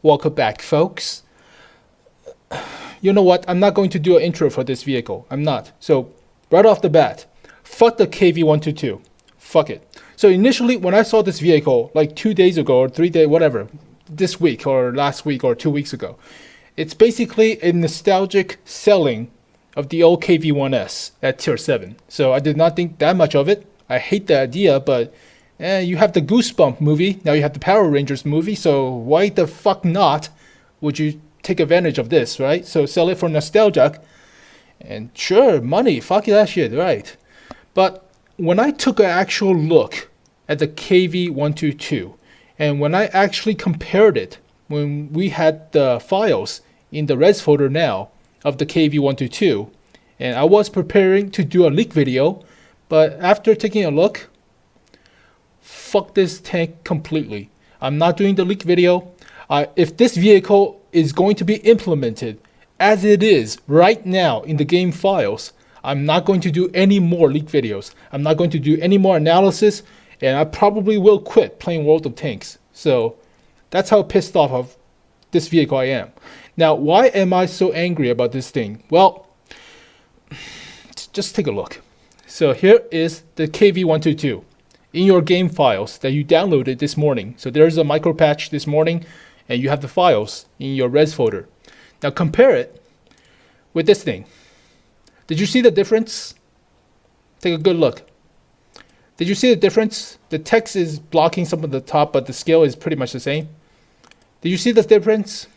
Welcome back, folks. You know what? I'm not going to do an intro for this vehicle. I'm not. So, right off the bat, fuck the KV-122. Fuck it. So initially, when I saw this vehicle, like 2 days ago or 3 days, whatever, this week or last week or 2 weeks ago, it's basically a nostalgic selling of the old KV-1S at tier 7. So I did not think that much of it. I hate the idea, but you have the Goosebump movie, now you have the Power Rangers movie, so why the fuck not would you take advantage of this, right? So sell it for nostalgia, and sure, money, fuck that shit, right? But when I took an actual look at the KV-122, and when I actually compared it, when we had the files in the res folder now of the KV-122, and I was preparing to do a leak video, but after taking a look, fuck this tank completely. I'm not doing the leak video. If this vehicle is going to be implemented as it is right now in the game files, I'm not going to do any more leak videos. I'm not going to do any more analysis, and I probably will quit playing World of Tanks. So that's how pissed off of this vehicle I am. Now, why am I so angry about this thing? Well, just take a look. So here is the KV-122 in your game files that you downloaded this morning. So there's a micro patch this morning, and you have the files in your res folder. Now compare it with this thing. Did you see the difference? Take a good look. Did you see the difference? The text is blocking some of the top, but the scale is pretty much the same. Did you see the difference?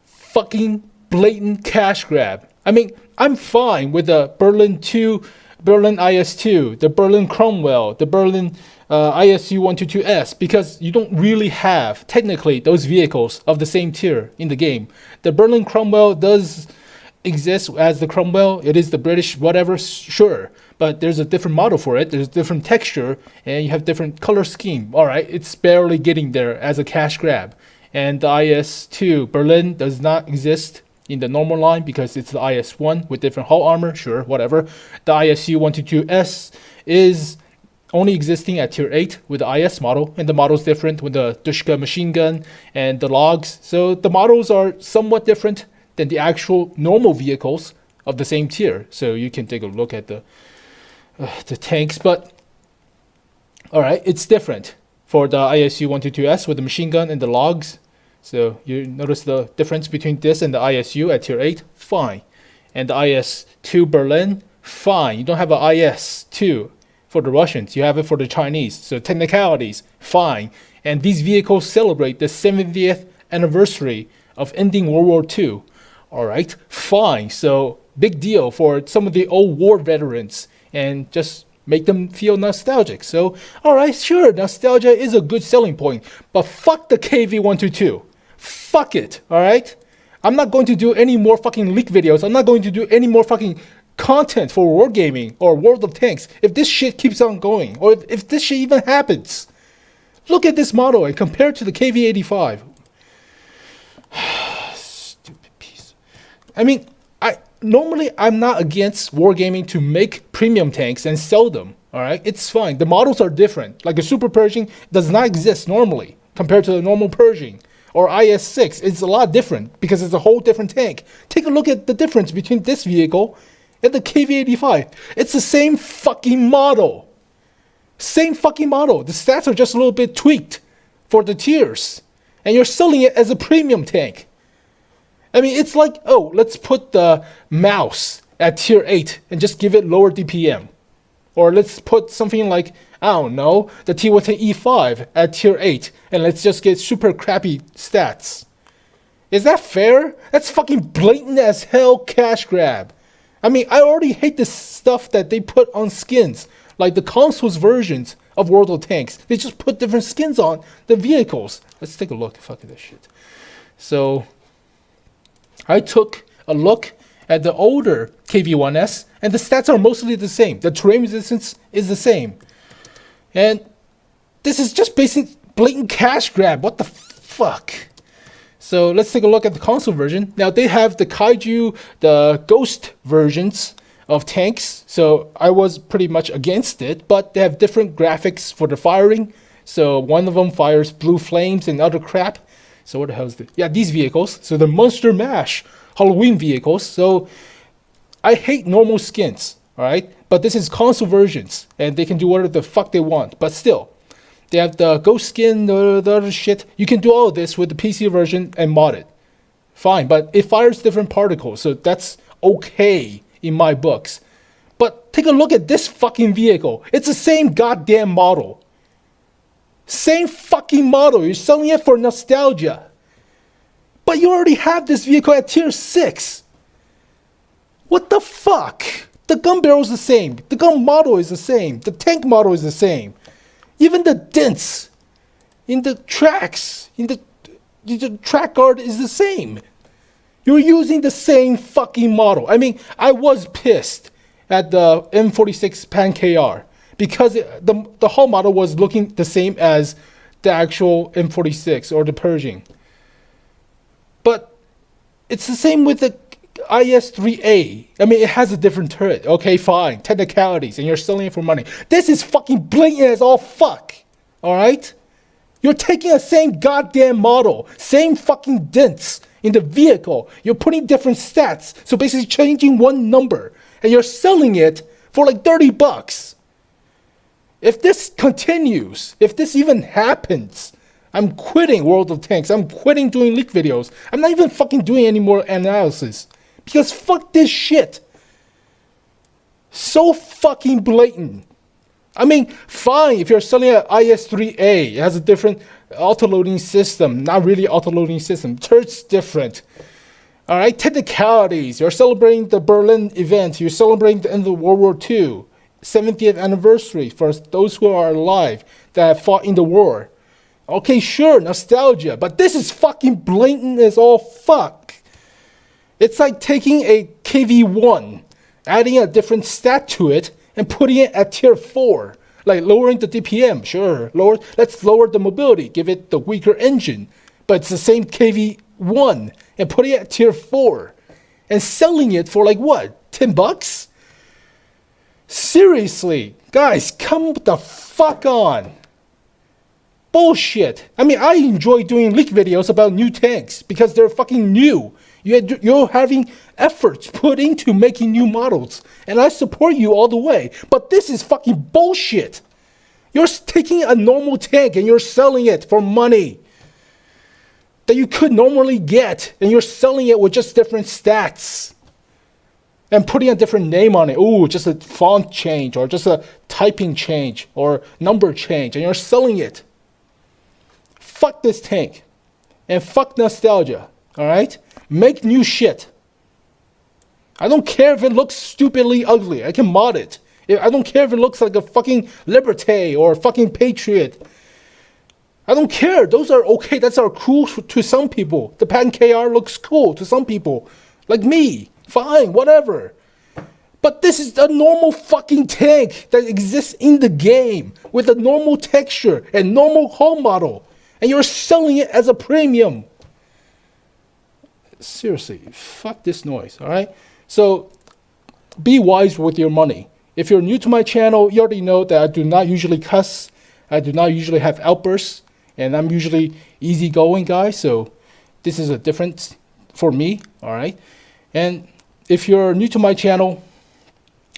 Fucking blatant cash grab. I mean, I'm fine with the Berlin 2, Berlin IS-2, the Berlin Cromwell, the Berlin ISU-122S, because you don't really have, technically, those vehicles of the same tier in the game. The Berlin Cromwell does exist as the Cromwell. It is the British whatever, sure. But there's a different model for it. There's different texture, and you have different color scheme. All right, it's barely getting there as a cash grab. And the IS-2 Berlin does not exist in the normal line because it's the IS-1 with different hull armor, sure, whatever. The ISU-122S is only existing at tier 8 with the IS model, and the model's different with the Dushka machine gun and the logs. So the models are somewhat different than the actual normal vehicles of the same tier. So you can take a look at the tanks, but all right, it's different for the ISU-122S with the machine gun and the logs. So you notice the difference between this and the ISU at tier 8? Fine. And the IS-2 Berlin? Fine. You don't have an IS-2 for the Russians. You have it for the Chinese. So technicalities? Fine. And these vehicles celebrate the 70th anniversary of ending World War II. Alright, fine. So big deal for some of the old war veterans and just make them feel nostalgic. So, alright, sure, nostalgia is a good selling point. But fuck the KV-122. Fuck it, alright? I'm not going to do any more fucking leak videos. I'm not going to do any more fucking content for Wargaming or World of Tanks if this shit keeps on going, or if this shit even happens. Look at this model and compare it to the KV-85. Stupid piece. I mean, normally I'm not against Wargaming to make premium tanks and sell them, alright? It's fine. The models are different. Like a Super Pershing does not exist normally compared to the normal Pershing. Or IS-6, it's a lot different because it's a whole different tank. Take a look at the difference between this vehicle and the KV-85. It's the same fucking model. Same fucking model. The stats are just a little bit tweaked for the tiers. And you're selling it as a premium tank. I mean, it's like, oh, let's put the mouse at tier 8 and just give it lower DPM. Or let's put something like, I don't know, the T110E5 at tier 8 and let's just get super crappy stats. Is that fair? That's fucking blatant as hell cash grab. I mean, I already hate the stuff that they put on skins. Like the consoles versions of World of Tanks. They just put different skins on the vehicles. Let's take a look. Fuck this shit. So I took a look at the older KV-1S, and the stats are mostly the same. The terrain resistance is the same. And this is just basic blatant cash grab. What the fuck? So let's take a look at the console version. Now they have the Kaiju, the Ghost versions of tanks, so I was pretty much against it, but they have different graphics for the firing. So one of them fires blue flames and other crap. So what the hell is this? Yeah, these vehicles. So the Monster Mash Halloween vehicles. So I hate normal skins, alright? But this is console versions, and they can do whatever the fuck they want. But still, they have the ghost skin, the other shit. You can do all of this with the PC version and mod it. Fine, but it fires different particles, so that's okay in my books. But take a look at this fucking vehicle. It's the same goddamn model. Same fucking model. You're selling it for nostalgia. But you already have this vehicle at tier 6. What the fuck? The gun barrel is the same. The gun model is the same. The tank model is the same. Even the dents in the tracks, in the track guard is the same. You're using the same fucking model. I mean, I was pissed at the M46 Pan KR because the whole model was looking the same as the actual M46 or the Pershing. But it's the same with the IS-3A. I mean, it has a different turret. Okay, fine. Technicalities, and you're selling it for money. This is fucking blatant as all fuck. Alright? You're taking the same goddamn model, same fucking dents in the vehicle. You're putting different stats, so basically changing one number, and you're selling it for like $30. If this continues, if this even happens, I'm quitting World of Tanks. I'm quitting doing leak videos. I'm not even fucking doing any more analysis. Because fuck this shit. So fucking blatant. I mean, fine, if you're selling an IS-3A, it has a different auto-loading system. Not really auto-loading system. Turret's different. Alright, technicalities. You're celebrating the Berlin event. You're celebrating the end of World War II. 70th anniversary for those who are alive that fought in the war. Okay, sure, nostalgia. But this is fucking blatant as all fuck. It's like taking a KV-1, adding a different stat to it, and putting it at tier 4. Like lowering the DPM, sure. Let's lower the mobility, give it the weaker engine. But it's the same KV-1, and putting it at tier 4. And selling it for like what, $10? Seriously, guys, come the fuck on. Bullshit. I mean, I enjoy doing leak videos about new tanks because they're fucking new. You're having efforts put into making new models, and I support you all the way. But this is fucking bullshit. You're taking a normal tank and you're selling it for money that you could normally get, and you're selling it with just different stats and putting a different name on it. Ooh, just a font change or just a typing change or number change, and you're selling it. Fuck this tank and fuck nostalgia. Alright? Make new shit. I don't care if it looks stupidly ugly. I can mod it. I don't care if it looks like a fucking Liberté or a fucking Patriot. I don't care. Those are okay. That's are cool to some people. The Pan KR looks cool to some people. Like me. Fine, whatever. But this is a normal fucking tank that exists in the game with a normal texture and normal hull model. And you're selling it as a premium. Seriously, fuck this noise, alright? So, be wise with your money. If you're new to my channel, you already know that I do not usually cuss. I do not usually have outbursts. And I'm usually easygoing guy, so this is a difference for me, alright? And if you're new to my channel,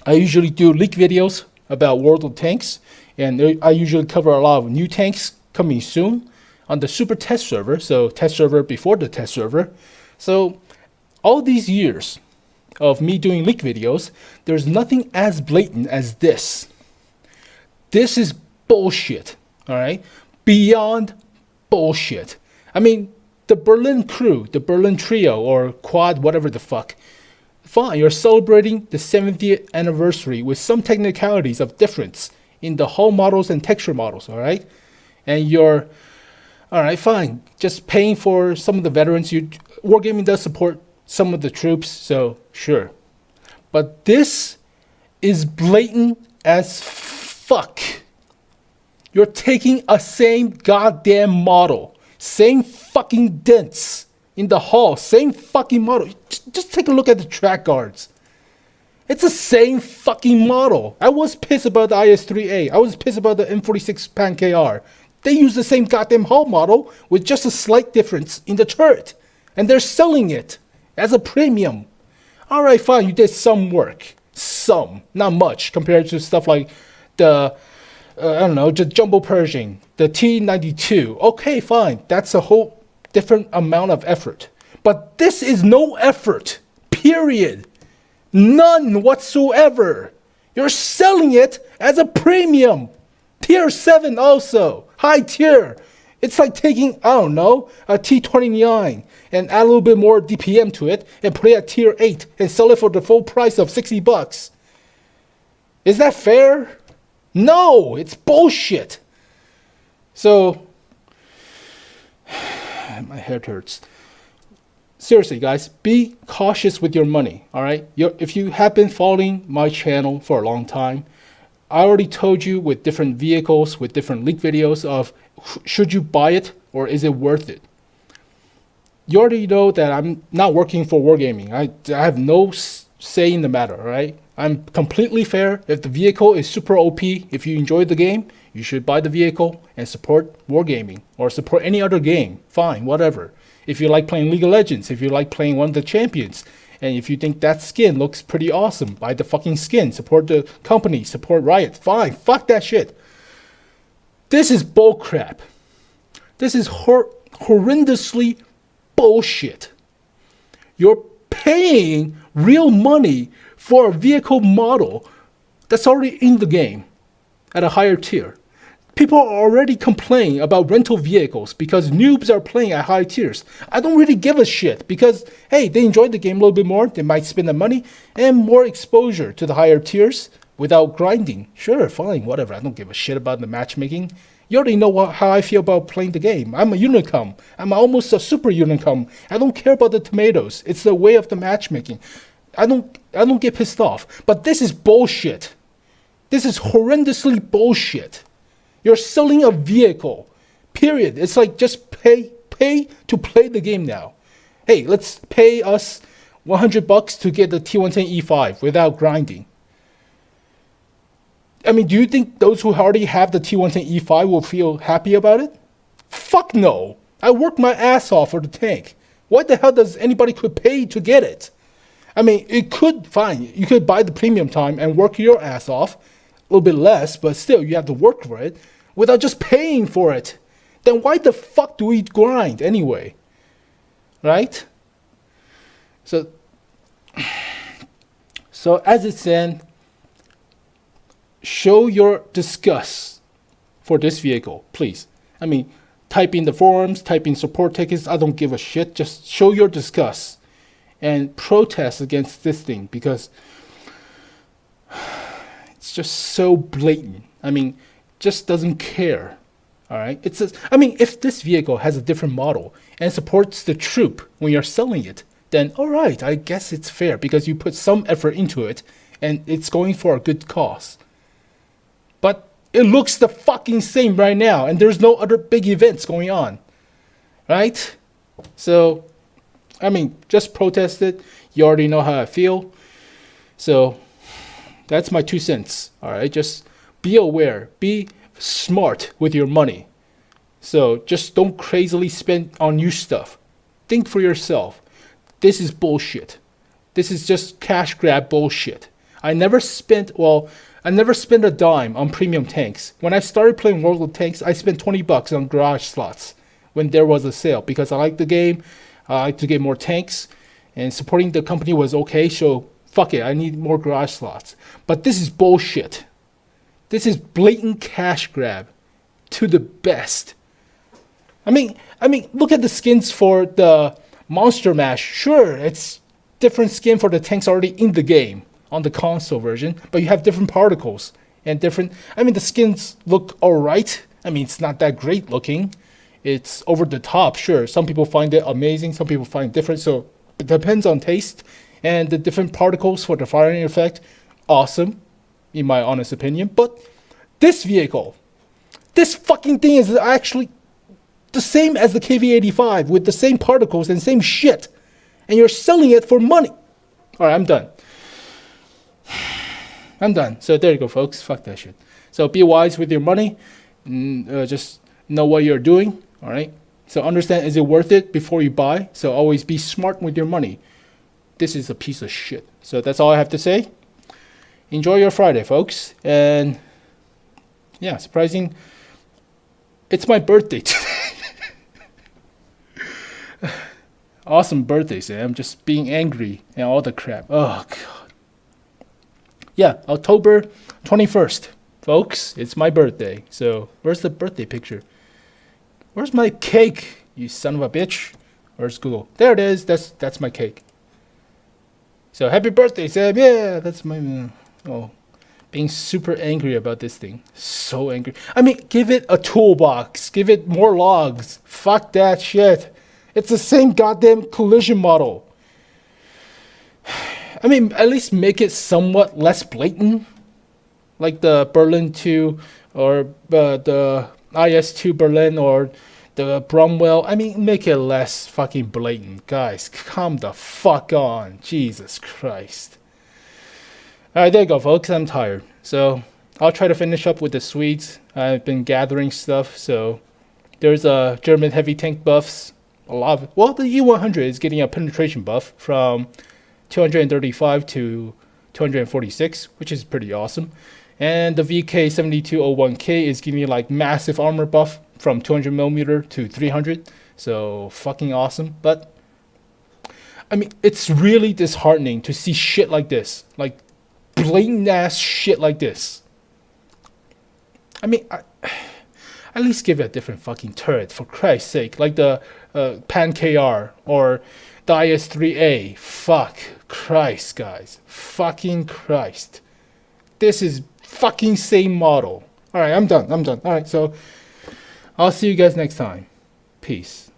I usually do leak videos about World of Tanks. And I usually cover a lot of new tanks coming soon on the super test server. So, test server before the test server. So, all these years of me doing leak videos, there's nothing as blatant as this. This is bullshit, alright? Beyond bullshit. I mean, the Berlin crew, the Berlin trio, or quad, whatever the fuck. Fine, you're celebrating the 70th anniversary with some technicalities of difference in the hull models and texture models, alright? And you're, alright, fine, just paying for some of the veterans. Wargaming does support some of the troops, so sure. But this is blatant as fuck. You're taking a same goddamn model, same fucking dents in the hull, same fucking model. Just take a look at the track guards. It's the same fucking model. I was pissed about the IS-3A. I was pissed about the M46 Pan KR. They use the same goddamn hull model with just a slight difference in the turret. And they're selling it as a premium. Alright, fine, you did some work. Some. Not much compared to stuff like the, I don't know, just Jumbo Pershing, the T-92. Okay, fine. That's a whole different amount of effort. But this is no effort. Period. None whatsoever. You're selling it as a premium. Tier 7 also. High tier. It's like taking, I don't know, a T-29 and add a little bit more DPM to it and put it at tier 8 and sell it for the full price of $60. Is that fair? No, it's bullshit. So, my head hurts. Seriously, guys, be cautious with your money, all right? If you have been following my channel for a long time, I already told you with different vehicles, with different leak videos of should you buy it or is it worth it? You already know that I'm not working for Wargaming. I have no say in the matter, all right? I'm completely fair. If the vehicle is super OP, if you enjoy the game, you should buy the vehicle and support Wargaming or support any other game. Fine, whatever. If you like playing League of Legends, if you like playing one of the champions, and if you think that skin looks pretty awesome, buy the fucking skin. Support the company, support Riot. Fine, fuck that shit. This is bullcrap. This is horrendously bullshit. You're paying real money for a vehicle model that's already in the game at a higher tier. People are already complaining about rental vehicles because noobs are playing at high tiers. I don't really give a shit because, hey, they enjoyed the game a little bit more. They might spend the money and more exposure to the higher tiers without grinding. Sure, fine, whatever. I don't give a shit about the matchmaking. You already know how I feel about playing the game. I'm a Unicum. I'm almost a super Unicum. I don't care about the tomatoes. It's the way of the matchmaking. I don't get pissed off. But this is bullshit. This is horrendously bullshit. You're selling a vehicle. Period. It's like just pay to play the game now. Hey, let's pay us $100 to get the T110E5 without grinding. I mean, do you think those who already have the T110E5 will feel happy about it? Fuck no. I worked my ass off for the tank. Why the hell does anybody could pay to get it? I mean, it could, fine. You could buy the premium time and work your ass off. A little bit less, but still, you have to work for it without just paying for it. Then why the fuck do we grind anyway? Right? So as it stands, show your disgust for this vehicle, please. I mean, type in the forums, type in support tickets. I don't give a shit. Just show your disgust and protest against this thing because it's just so blatant. I mean, just doesn't care. All right. It's just, I mean, if this vehicle has a different model and supports the troop when you're selling it, then all right, I guess it's fair because you put some effort into it and it's going for a good cause. But it looks the fucking same right now and there's no other big events going on. Right? So, I mean, just protest it. You already know how I feel. So, that's my 2 cents. All right? Just be aware. Be smart with your money. So, just don't crazily spend on new stuff. Think for yourself. This is bullshit. This is just cash grab bullshit. I never spent a dime on premium tanks. When I started playing World of Tanks, I spent $20 on garage slots when there was a sale because I like the game. I like to get more tanks, and supporting the company was okay, so fuck it, I need more garage slots. But this is bullshit. This is blatant cash grab to the best. I mean, look at the skins for the Monster Mash. Sure, it's different skin for the tanks already in the game on the console version, but you have different particles and different. I mean, the skins look alright. I mean, it's not that great looking. It's over the top, sure. Some people find it amazing, some people find it different, so it depends on taste. And the different particles for the firing effect, awesome, in my honest opinion. But this vehicle, this fucking thing is actually the same as the KV-85 with the same particles and same shit. And you're selling it for money. Alright, I'm done. I'm done. So there you go, folks. Fuck that shit. So be wise with your money. Just know what you're doing. All right. So understand, is it worth it before you buy? So always be smart with your money. This is a piece of shit. So that's all I have to say. Enjoy your Friday, folks. And yeah, surprising. It's my birthday today. Awesome birthday, Sam. Just being angry and all the crap. Oh, God. Yeah, October 21st, folks. It's my birthday. So where's the birthday picture? Where's my cake, you son of a bitch? Where's Google? There it is. That's my cake. So happy birthday, Sam. Yeah, that's my... oh, being super angry about this thing. So angry. I mean, give it a toolbox. Give it more logs. Fuck that shit. It's the same goddamn collision model. I mean, at least make it somewhat less blatant. Like the Berlin 2 or the IS2 Berlin or the Bromwell. I mean, make it less fucking blatant. Guys, calm the fuck on. Jesus Christ. Alright, there you go, folks. I'm tired. So, I'll try to finish up with the Swedes. I've been gathering stuff, so... There's a German heavy tank buffs. A lot of... Well, the E100 is getting a penetration buff from 235 to 246, which is pretty awesome. And the VK7201K is giving like massive armor buff from 200mm to 300. So, fucking awesome. But, I mean, it's really disheartening to see shit like this. Like, blatant ass shit like this. I mean, at least give it a different fucking turret, for Christ's sake. Like the Pan KR or the IS-3A. Fuck Christ, guys. Fucking Christ. This is fucking same model. Alright, I'm done. Alright, so I'll see you guys next time. Peace.